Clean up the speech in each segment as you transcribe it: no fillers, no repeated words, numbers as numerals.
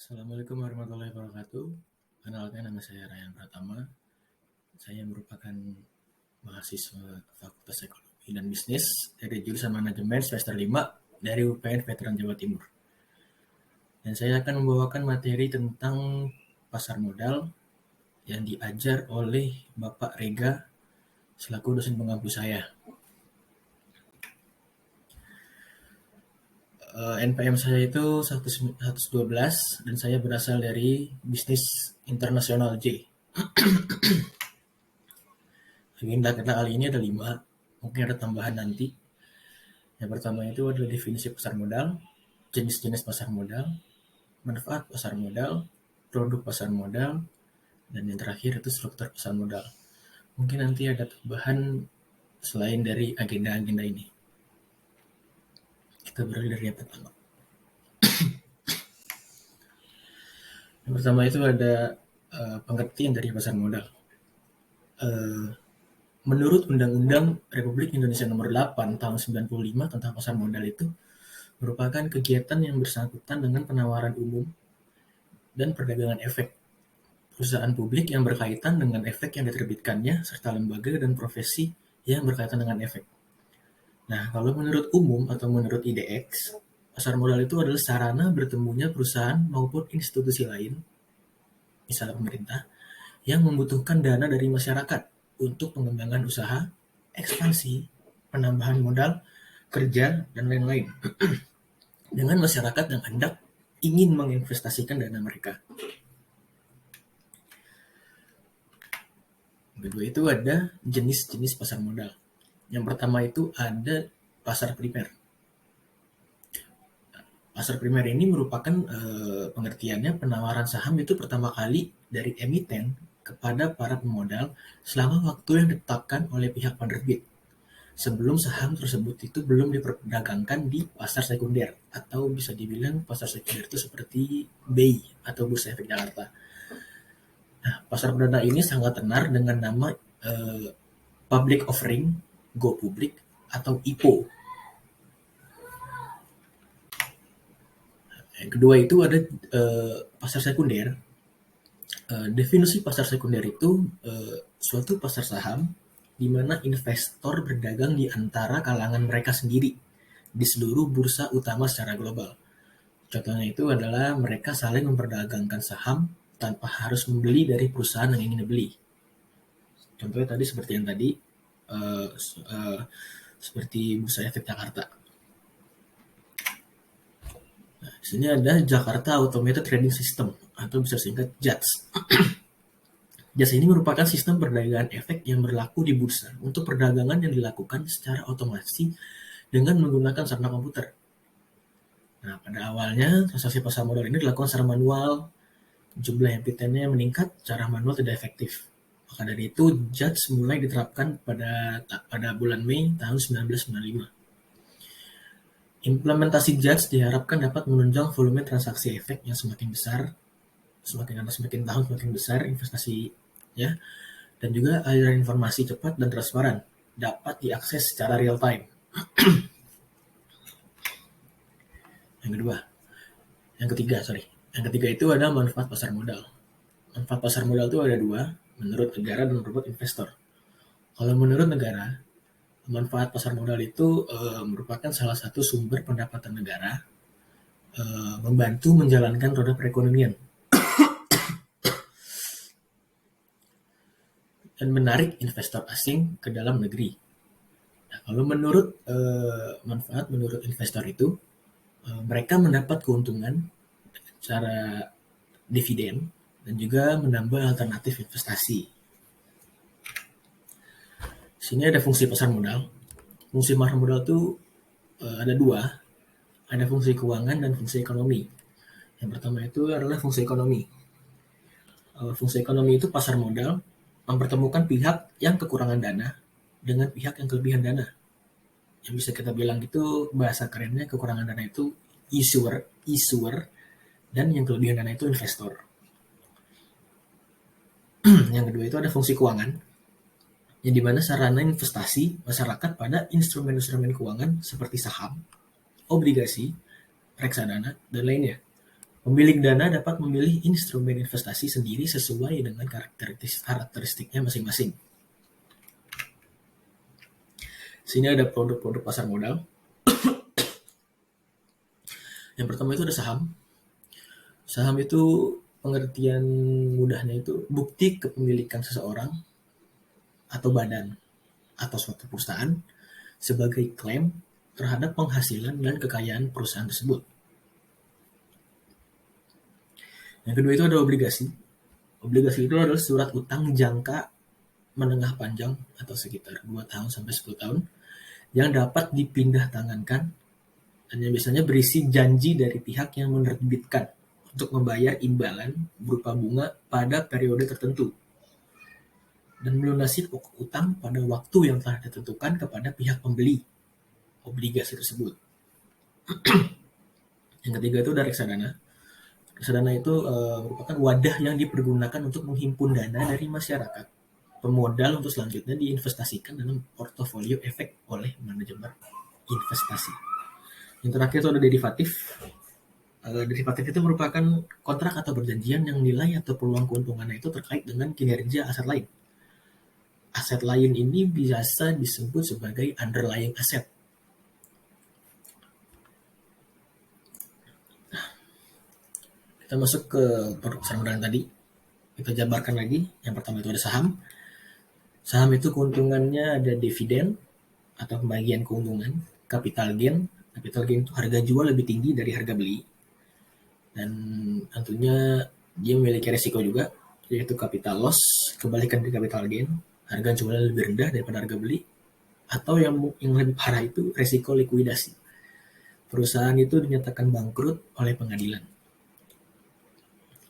Assalamualaikum warahmatullahi wabarakatuh. Kenalkan, nama saya Ryan Pratama. Saya merupakan mahasiswa Fakultas Ekonomi dan Bisnis dari jurusan Manajemen semester 5 dari UPN Veteran Jawa Timur. Dan saya akan membawakan materi tentang pasar modal yang diajar oleh Bapak Rega selaku dosen pengampu saya. NPM saya itu 112 dan saya berasal dari Bisnis Internasional J. Agenda kita kali ini ada 5, mungkin ada tambahan nanti. Yang pertama itu adalah definisi pasar modal, jenis-jenis pasar modal, manfaat pasar modal, produk pasar modal, dan yang terakhir itu struktur pasar modal. Mungkin nanti ada tambahan selain dari agenda-agenda ini. Kita beralih dari yang pertama. Yang pertama itu ada pengertian dari pasar modal. Menurut Undang-Undang Republik Indonesia Nomor 8 Tahun 95 tentang pasar modal itu merupakan kegiatan yang bersangkutan dengan penawaran umum dan perdagangan efek perusahaan publik yang berkaitan dengan efek yang diterbitkannya serta lembaga dan profesi yang berkaitan dengan efek. Nah, kalau menurut umum atau menurut IDX, pasar modal itu adalah sarana bertemunya perusahaan maupun institusi lain, misalnya pemerintah, yang membutuhkan dana dari masyarakat untuk pengembangan usaha, ekspansi, penambahan modal, kerja, dan lain-lain. Dengan masyarakat yang hendak ingin menginvestasikan dana mereka. Kedua itu ada jenis-jenis pasar modal. Yang pertama itu ada pasar primer. Pasar primer ini merupakan pengertiannya penawaran saham itu pertama kali dari emiten kepada para pemodal selama waktu yang ditetapkan oleh pihak penerbit sebelum saham tersebut itu belum diperdagangkan di pasar sekunder, atau bisa dibilang pasar sekunder itu seperti BEI atau Bursa Efek Jakarta. Nah, pasar perdana ini sangat tenar dengan nama Public Offering, Go Public, atau IPO. Yang kedua itu ada pasar sekunder. Definisi pasar sekunder itu suatu pasar saham di mana investor berdagang di antara kalangan mereka sendiri di seluruh bursa utama secara global. Contohnya itu adalah mereka saling memperdagangkan saham tanpa harus membeli dari perusahaan yang ingin dibeli. Contohnya tadi seperti yang tadi, seperti Bursa Efek Jakarta. Nah, di sini ada Jakarta Automated Trading System atau bisa singkat JATS. JATS ini merupakan sistem perdagangan efek yang berlaku di bursa untuk perdagangan yang dilakukan secara otomasi dengan menggunakan sarana komputer. Nah, pada awalnya transaksi pasar modal ini dilakukan secara manual, jumlah emitennya meningkat, cara manual tidak efektif. Maka dari itu, JATS mulai diterapkan pada bulan Mei tahun 1995. Implementasi JATS diharapkan dapat menunjang volume transaksi efek yang semakin besar, semakin tahun semakin besar investasinya, dan juga aliran informasi cepat dan transparan dapat diakses secara real time. Yang ketiga itu ada manfaat pasar modal. Manfaat pasar modal itu ada 2, menurut negara dan menurut investor. Kalau menurut negara, manfaat pasar modal itu merupakan salah satu sumber pendapatan negara, membantu menjalankan roda perekonomian dan menarik investor asing ke dalam negeri. Nah, kalau menurut manfaat menurut investor itu, mereka mendapat keuntungan secara dividen dan juga menambah alternatif investasi. Di sini ada fungsi pasar modal. Fungsi pasar modal itu ada 2, ada fungsi keuangan dan fungsi ekonomi. Yang pertama itu adalah fungsi ekonomi. Fungsi ekonomi itu pasar modal mempertemukan pihak yang kekurangan dana dengan pihak yang kelebihan dana. Yang bisa kita bilang itu bahasa kerennya kekurangan dana itu issuer, dan yang kelebihan dana itu investor. Yang kedua itu ada fungsi keuangan, yang dimana sarana investasi masyarakat pada instrumen-instrumen keuangan seperti saham, obligasi, reksadana, dan lainnya. Pemilik dana dapat memilih instrumen investasi sendiri sesuai dengan karakteristiknya masing-masing. Sini ada produk-produk pasar modal. Yang pertama itu ada saham. Saham itu pengertian mudahnya itu bukti kepemilikan seseorang atau badan atau suatu perusahaan sebagai klaim terhadap penghasilan dan kekayaan perusahaan tersebut. Yang kedua itu ada obligasi. Obligasi itu adalah surat utang jangka menengah panjang atau sekitar 2 tahun sampai 10 tahun yang dapat dipindah tangankan dan yang biasanya berisi janji dari pihak yang menerbitkan untuk membayar imbalan berupa bunga pada periode tertentu dan melunasi pokok utang pada waktu yang telah ditentukan kepada pihak pembeli obligasi tersebut. Yang ketiga itu ada reksadana. Reksadana itu merupakan wadah yang dipergunakan untuk menghimpun dana dari masyarakat pemodal untuk selanjutnya diinvestasikan dalam portofolio efek oleh manajemen investasi. Yang terakhir itu ada derivatif. Derivatif itu merupakan kontrak atau perjanjian yang nilai atau peluang keuntungannya itu terkait dengan kinerja aset lain. Aset lain ini biasa disebut sebagai underlying asset. Kita masuk ke produk pasar modal tadi. Kita jabarkan lagi. Yang pertama itu ada saham. Saham itu keuntungannya ada dividen atau pembagian keuntungan, capital gain. Capital gain itu harga jual lebih tinggi dari harga beli. Dan tentunya dia memiliki resiko juga, yaitu capital loss, kebalikan dari capital gain, harga jual lebih rendah daripada harga beli. Atau yang lebih parah itu resiko likuidasi. Perusahaan itu dinyatakan bangkrut oleh pengadilan.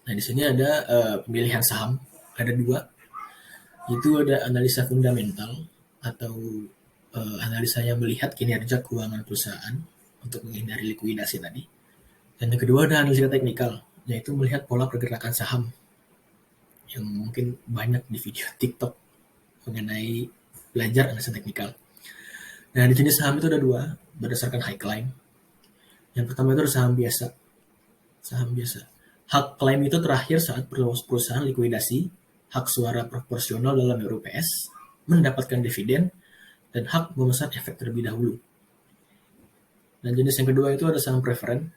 Nah, di sini ada pemilihan saham, ada 2. Itu ada analisa fundamental atau analisa yang melihat kinerja keuangan perusahaan untuk menghindari likuidasi tadi. Dan yang kedua ada analisa teknikal, yaitu melihat pola pergerakan saham yang mungkin banyak di video TikTok mengenai belajar analisa teknikal. Nah, di sini saham itu ada 2 berdasarkan high claim. Yang pertama itu ada saham biasa. Saham biasa. Hak klaim itu terakhir saat perusahaan likuidasi, hak suara proporsional dalam RUPS, mendapatkan dividen, dan hak memesan efek terlebih dahulu. Dan jenis yang kedua itu ada saham preferen.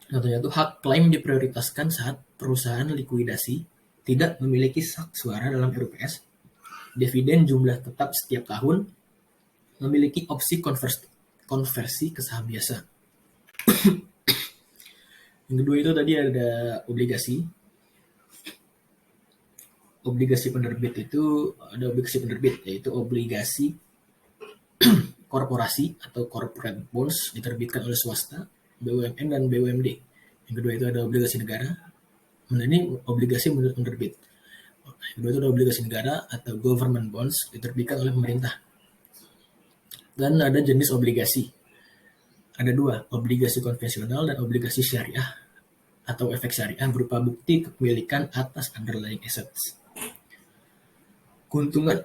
Contohnya itu hak klaim diprioritaskan saat perusahaan likuidasi, tidak memiliki hak suara dalam RUPS, dividen jumlah tetap setiap tahun, memiliki opsi konversi ke saham biasa. Yang kedua itu tadi ada obligasi. Obligasi penerbit itu ada obligasi penerbit, yaitu obligasi korporasi atau corporate bonds diterbitkan oleh swasta, BUMN dan BUMD. Yang kedua itu ada obligasi negara. Ini obligasi menurut penerbit. Yang kedua itu ada obligasi negara atau government bonds diterbitkan oleh pemerintah. Dan ada jenis obligasi. Ada 2, obligasi konvensional dan obligasi syariah atau efek syariah berupa bukti kepemilikan atas underlying assets. Keuntungan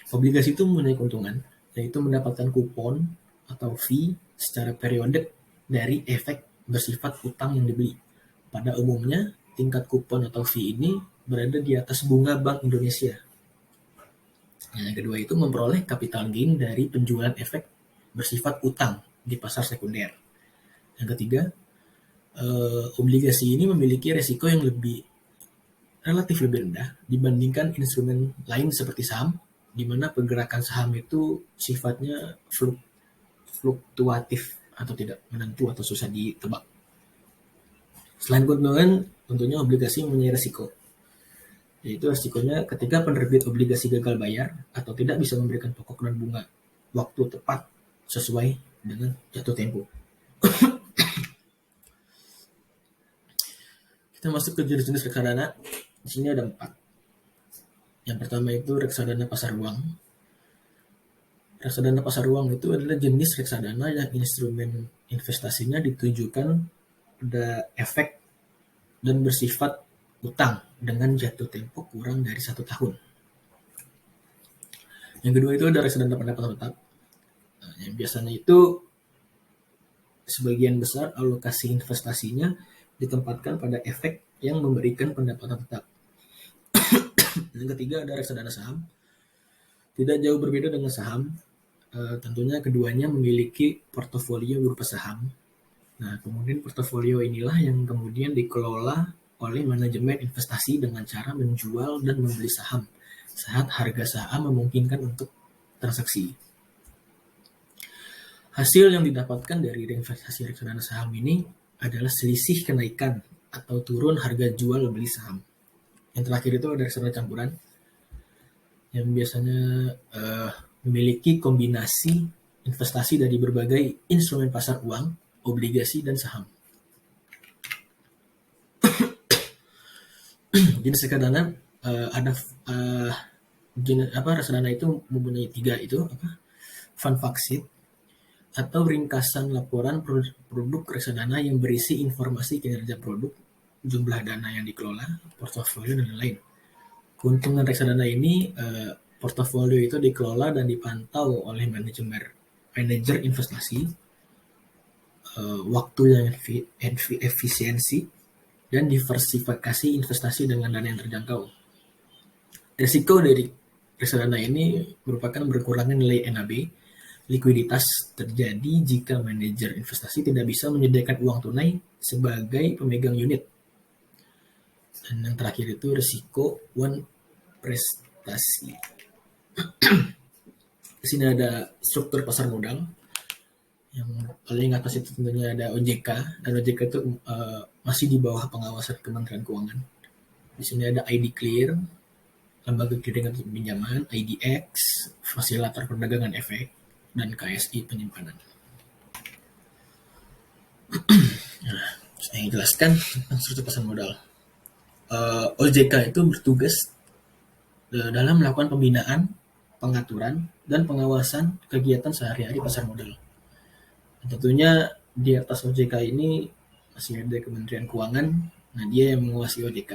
obligasi itu mempunyai keuntungan, yaitu mendapatkan kupon atau fee secara periodik dari efek bersifat utang yang dibeli. Pada umumnya, tingkat kupon atau fee ini berada di atas bunga Bank Indonesia. Yang kedua itu memperoleh capital gain dari penjualan efek bersifat utang di pasar sekunder. Yang ketiga, obligasi ini memiliki resiko yang relatif lebih rendah dibandingkan instrumen lain seperti saham, di mana pergerakan saham itu sifatnya fluktuatif atau tidak menentu atau susah ditebak. Selain keuntungan, tentunya obligasi mempunyai resiko, yaitu resikonya ketika penerbit obligasi gagal bayar atau tidak bisa memberikan pokok dan bunga waktu tepat sesuai dengan jatuh tempo. Kita masuk ke jenis-jenis reksadana. Di sini ada 4. Yang pertama itu reksadana pasar uang. Reksadana pasar uang itu adalah jenis reksadana yang instrumen investasinya ditujukan pada efek dan bersifat utang dengan jatuh tempo kurang dari 1 tahun. Yang kedua itu ada reksadana pendapatan tetap. Yang biasanya itu sebagian besar alokasi investasinya ditempatkan pada efek yang memberikan pendapatan tetap. Yang ketiga ada reksadana saham. Tidak jauh berbeda dengan saham, tentunya keduanya memiliki portofolio berupa saham. Nah, kemudian portofolio inilah yang kemudian dikelola oleh manajemen investasi dengan cara menjual dan membeli saham saat harga saham memungkinkan untuk transaksi. Hasil yang didapatkan dari investasi reksadana saham ini adalah selisih kenaikan atau turun harga jual beli saham. Yang terakhir itu ada reksadana campuran yang biasanya memiliki kombinasi investasi dari berbagai instrumen pasar uang, obligasi, dan saham. Jenis reksadana ada reksadana itu mempunyai 3 itu fund fact sheet atau ringkasan laporan produk reksadana yang berisi informasi kinerja produk, jumlah dana yang dikelola, portofolio, dan lain-lain. Keuntungan reksadana ini, portofolio itu dikelola dan dipantau oleh manajer investasi, waktu yang efisiensi, dan diversifikasi investasi dengan dana yang terjangkau. Risiko dari reksadana ini merupakan berkurangnya nilai NAB, likuiditas terjadi jika manajer investasi tidak bisa menyediakan uang tunai sebagai pemegang unit. Dan yang terakhir itu risiko prestasi. Di sini ada struktur pasar modal. Yang paling atas itu tentunya ada OJK, dan OJK itu masih di bawah pengawasan Kementerian Keuangan. Di sini ada ID Clear, lembaga clearing untuk pinjaman, IDX, fasilitator perdagangan efek, dan KSI penyimpanan. Nah, saya jelaskan tentang struktur pasar modal. OJK itu bertugas dalam melakukan pembinaan, pengaturan, dan pengawasan kegiatan sehari-hari pasar modal. Dan tentunya di atas OJK ini masih ada Kementerian Keuangan, nah dia yang mengawasi OJK.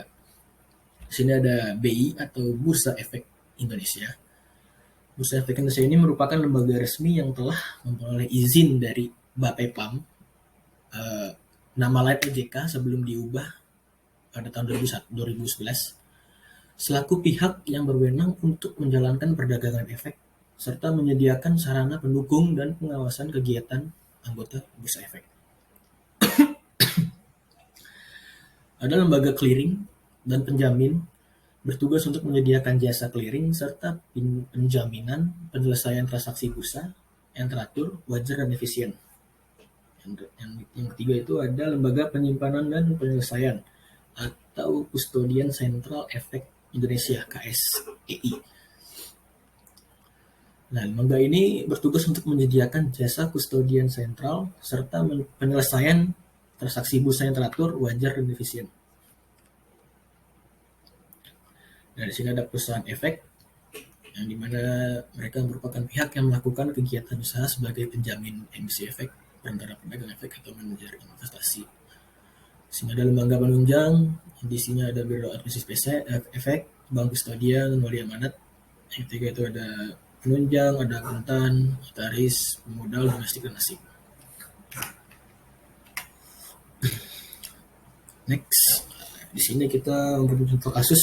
Di sini ada BI atau Bursa Efek Indonesia. Bursa Efek Indonesia ini merupakan lembaga resmi yang telah memperoleh izin dari Bapepam, nama lain OJK sebelum diubah pada tahun 2011, selaku pihak yang berwenang untuk menjalankan perdagangan efek serta menyediakan sarana pendukung dan pengawasan kegiatan anggota Bursa Efek. Ada lembaga clearing dan penjamin bertugas untuk menyediakan jasa clearing serta penjaminan penyelesaian transaksi bursa yang teratur, wajar, dan efisien. Yang ketiga itu ada lembaga penyimpanan dan penyelesaian atau Kustodian Sentral Efek Indonesia, KSEI. Nah, lembaga ini bertugas untuk menyediakan jasa kustodian sentral serta penyelesaian transaksi bursa yang teratur, wajar, dan efisien. Nah, di sini ada perusahaan efek, yang dimana mereka merupakan pihak yang melakukan kegiatan usaha sebagai penjamin emisi efek, perantara pedagang efek, atau manajer investasi. Di sini ada lembaga penunjang, di sini ada Biro Administrasi Efek, Bank Kustodian, Wali Amanat. Yang ketiga itu ada penunjang, ada akuntan, notaris, pemodal, domestik, dan asing. Next, di sini kita mempunyai contoh kasus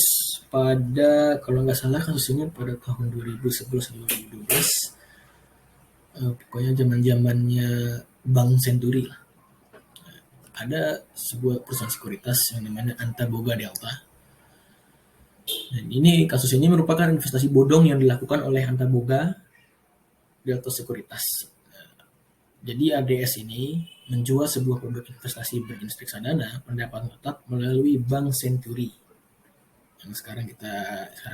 pada, kalau nggak salah kasusnya pada tahun 2011-2012, pokoknya zaman-zamannya Bank Senturi lah. Ada sebuah perusahaan sekuritas yang namanya Anta Boga Delta. Dan ini kasus ini merupakan investasi bodong yang dilakukan oleh Anta Boga Delta Sekuritas. Jadi ADS ini menjual sebuah produk investasi berjenis reksadana pendapatan tetap melalui Bank Senturi, yang sekarang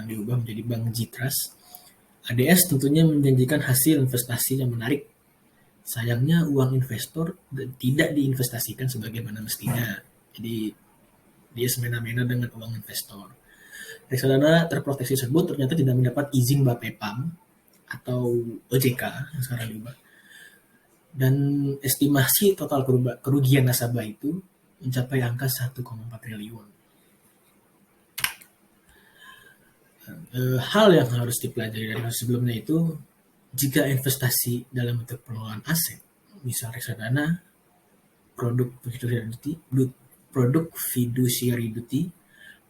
diubah menjadi Bank Jitras. ADS tentunya menjanjikan hasil investasi yang menarik. Sayangnya uang investor tidak diinvestasikan sebagaimana mestinya. Jadi dia semena-mena dengan uang investor. Reksadana terproteksi tersebut ternyata tidak mendapat izin Bapepam atau OJK yang sekarang diubah. Dan estimasi total kerugian nasabah itu mencapai angka 1,4 triliun. Hal yang harus dipelajari dari sebelumnya itu, jika investasi dalam bentuk pengelolaan aset, misal reksadana, produk produk fiduciary duty,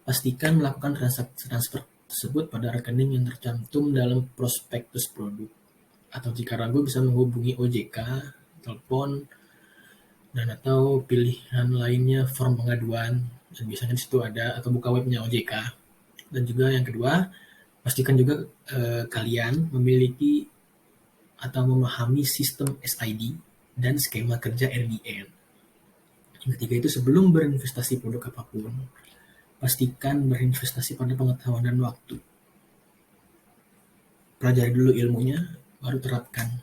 pastikan melakukan transfer tersebut pada rekening yang tercantum dalam prospektus produk. Atau jika ragu bisa menghubungi OJK, telepon, dan atau pilihan lainnya form pengaduan, dan biasanya di situ ada, atau buka webnya OJK. Dan juga yang kedua, pastikan juga kalian memiliki atau memahami sistem SID dan skema kerja RDN. Yang ketiga itu sebelum berinvestasi produk apapun, pastikan berinvestasi pada pengetahuan dan waktu. Pelajari dulu ilmunya, baru terapkan.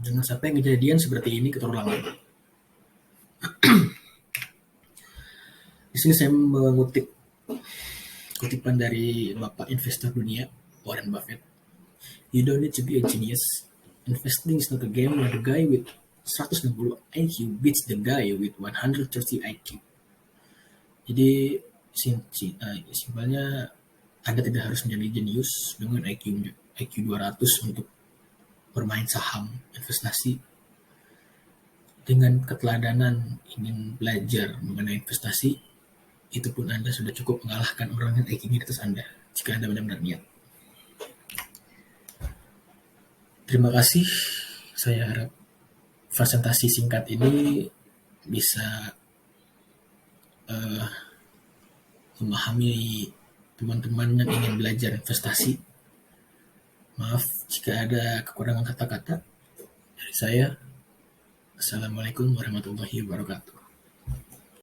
Jangan sampai kejadian seperti ini terulang. Di sini saya mengutip kutipan dari Bapak Investor Dunia, Warren Buffett. You don't need to be a genius. Investing is not a game where the guy with 160 IQ beats the guy with 130 IQ. Jadi simpelnya Anda tidak harus menjadi jenius dengan IQ 200 untuk bermain saham investasi. Dengan keteladanan ingin belajar mengenai investasi, itu pun Anda sudah cukup mengalahkan orang yang IQ di atas Anda, jika Anda benar-benar niat. Terima kasih. Saya harap presentasi singkat ini bisa memahami teman-teman yang ingin belajar investasi. Maaf jika ada kekurangan kata-kata dari saya. Assalamualaikum warahmatullahi wabarakatuh.